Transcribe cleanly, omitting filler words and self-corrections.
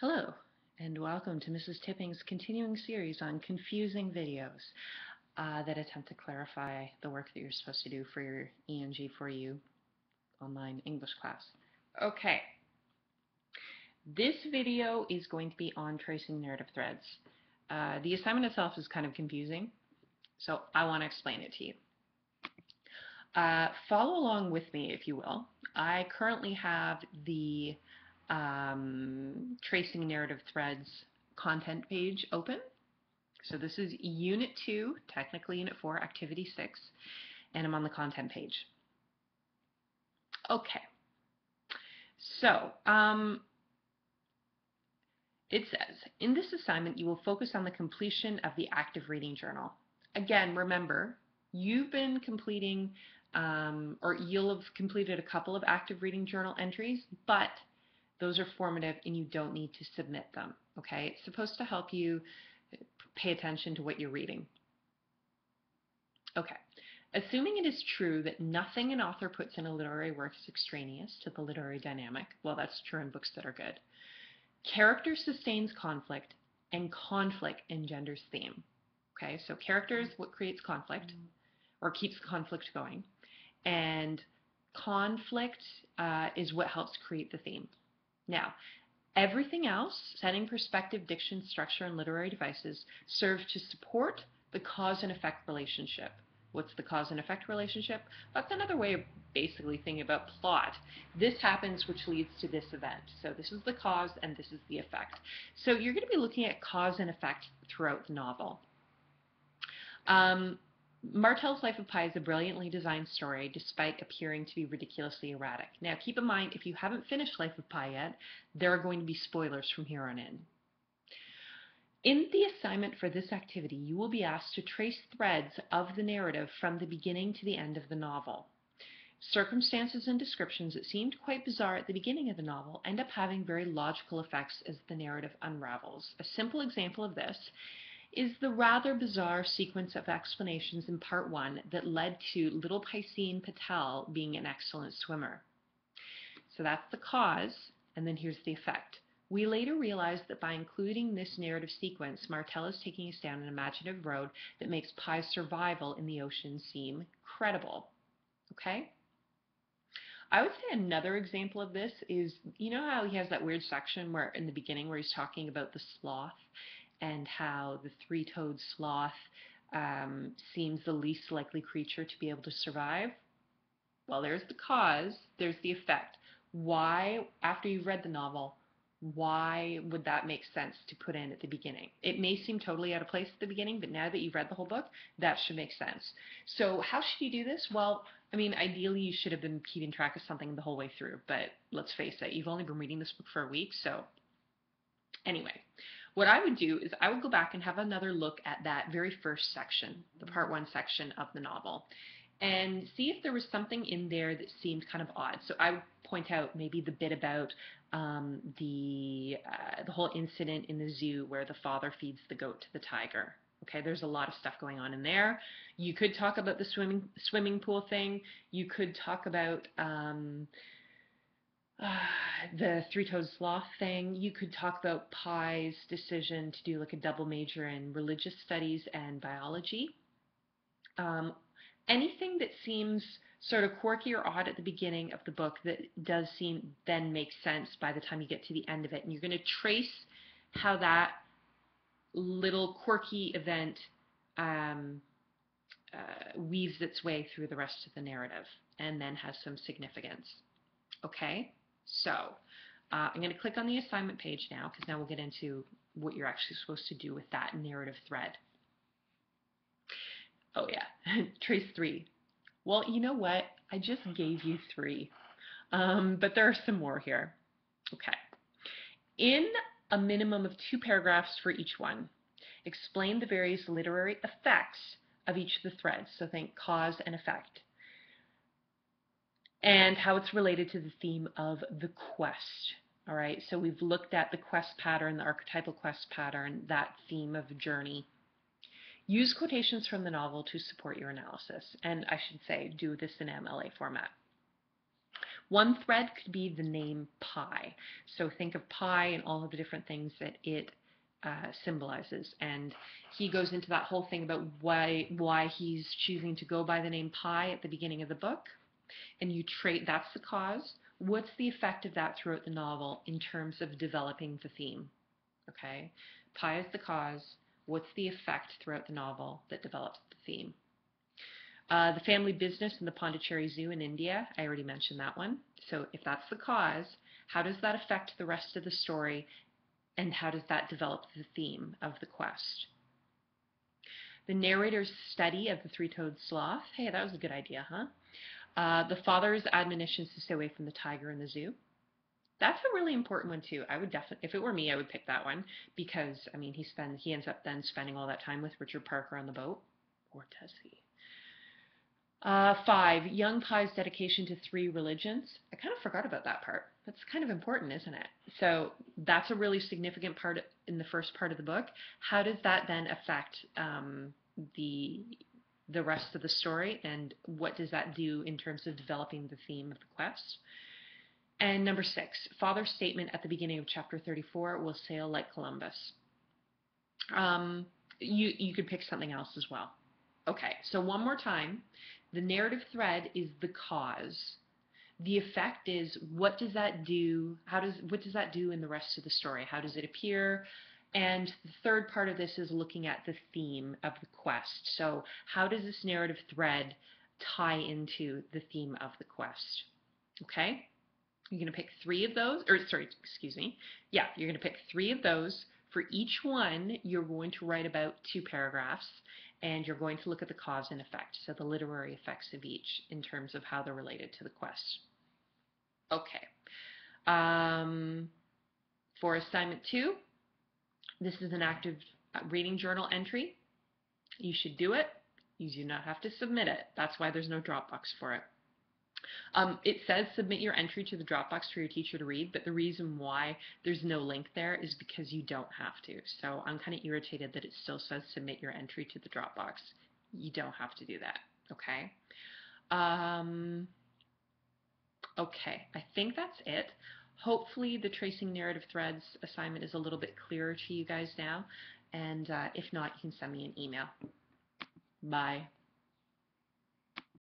Hello, and welcome to Mrs. Tipping's continuing series on confusing videos that attempt to clarify the work that you're supposed to do for your ENG4U online English class. Okay, this video is going to be on tracing narrative threads. The assignment itself is kind of confusing, so I want to explain it to you. Follow along with me, if you will. I currently have the tracing narrative threads content page open. So this is Unit 2, technically Unit 4, Activity 6, and I'm on the content page. Okay, so it says, in this assignment you will focus on the completion of the active reading journal. Again, remember, you've been completing, or you'll have completed a couple of active reading journal entries, but those are formative and you don't need to submit them, okay? It's supposed to help you pay attention to what you're reading. Okay, assuming it is true that nothing an author puts in a literary work is extraneous to the literary dynamic, well, that's true in books that are good. Character sustains conflict and conflict engenders theme. Okay, so character is what creates conflict or keeps conflict going, and conflict is what helps create the theme. Now, everything else, setting, perspective, diction, structure, and literary devices, serve to support the cause and effect relationship. What's the cause and effect relationship? That's another way of basically thinking about plot. This happens, which leads to this event. So this is the cause and this is the effect. So you're going to be looking at cause and effect throughout the novel. Martel's Life of Pi is a brilliantly designed story despite appearing to be ridiculously erratic. Now keep in mind, if you haven't finished Life of Pi yet, there are going to be spoilers from here on in. In the assignment for this activity, you will be asked to trace threads of the narrative from the beginning to the end of the novel. Circumstances and descriptions that seemed quite bizarre at the beginning of the novel end up having very logical effects as the narrative unravels. A simple example of this is the rather bizarre sequence of explanations in Part 1 that led to little Piscine Patel being an excellent swimmer. So that's the cause, and then here's the effect. We later realized that by including this narrative sequence, Martel is taking us down an imaginative road that makes Pi's survival in the ocean seem credible. Okay? I would say another example of this is, you know how he has that weird section where in the beginning where he's talking about the sloth and how the three-toed sloth seems the least likely creature to be able to survive? Well, there's the cause, there's the effect. Why, after you've read the novel, why would that make sense to put in at the beginning? It may seem totally out of place at the beginning, but now that you've read the whole book, that should make sense. So how should you do this? Well, I mean, ideally you should have been keeping track of something the whole way through, but let's face it, you've only been reading this book for a week, so anyway. What I would do is I would go back and have another look at that very first section, the Part 1 section of the novel, and see if there was something in there that seemed kind of odd. So I would point out maybe the bit about the whole incident in the zoo where the father feeds the goat to the tiger. Okay, there's a lot of stuff going on in there. You could talk about the swimming pool thing. You could talk about the three-toed sloth thing. You could talk about Pi's decision to do like a double major in religious studies and biology. Anything that seems sort of quirky or odd at the beginning of the book that does seem then make sense by the time you get to the end of it. And you're going to trace how that little quirky event weaves its way through the rest of the narrative and then has some significance. Okay? So I'm going to click on the assignment page now because now we'll get into what you're actually supposed to do with that narrative thread. Oh yeah, trace 3. Well, you know what? I just gave you 3, but there are some more here. Okay. In a minimum of 2 paragraphs for each one, explain the various literary effects of each of the threads. So think cause and effect, and how it's related to the theme of the quest. All right, so we've looked at the quest pattern, the archetypal quest pattern, that theme of journey. Use quotations from the novel to support your analysis, and I should say do this in MLA format. One thread could be the name pi. So think of pi and all of the different things that it symbolizes. And he goes into that whole thing about why he's choosing to go by the name pi at the beginning of the book. And you trait that's the cause. What's the effect of that throughout the novel in terms of developing the theme? Okay, pi is the cause. What's the effect throughout the novel that develops the theme? The family business in the Pondicherry Zoo in India, I already mentioned that one. So if that's the cause, how does that affect the rest of the story, and how does that develop the theme of the quest? The narrator's study of the three-toed sloth. Hey, that was a good idea, huh? The father's admonitions to stay away from the tiger in the zoo. That's a really important one too. I would definitely, if it were me, I would pick that one because I mean he ends up then spending all that time with Richard Parker on the boat, or does he? 5, young Pai's dedication to 3 religions. I kind of forgot about that part. That's kind of important, isn't it? So that's a really significant part in the first part of the book. How does that then affect the rest of the story, and what does that do in terms of developing the theme of the quest? And number 6, father's statement at the beginning of chapter 34, will sail like Columbus. You could pick something else as well. Okay, so one more time. The narrative thread is the cause. The effect is, what does that do? What does that do in the rest of the story? How does it appear? And the third part of this is looking at the theme of the quest. So how does this narrative thread tie into the theme of the quest? Okay? You're going to pick 3 of those, or sorry, excuse me. Yeah, you're going to pick 3 of those. For each one, you're going to write about 2 paragraphs, and you're going to look at the cause and effect, so the literary effects of each in terms of how they're related to the quest. Okay. For assignment 2, this is an active reading journal entry. You should do it. You do not have to submit it. That's why there's no Dropbox for it. It says submit your entry to the Dropbox for your teacher to read, but the reason why there's no link there is because you don't have to. So I'm kind of irritated that it still says submit your entry to the Dropbox. You don't have to do that, okay? Okay, I think that's it. Hopefully the tracing narrative threads assignment is a little bit clearer to you guys now, and if not, you can send me an email. Bye.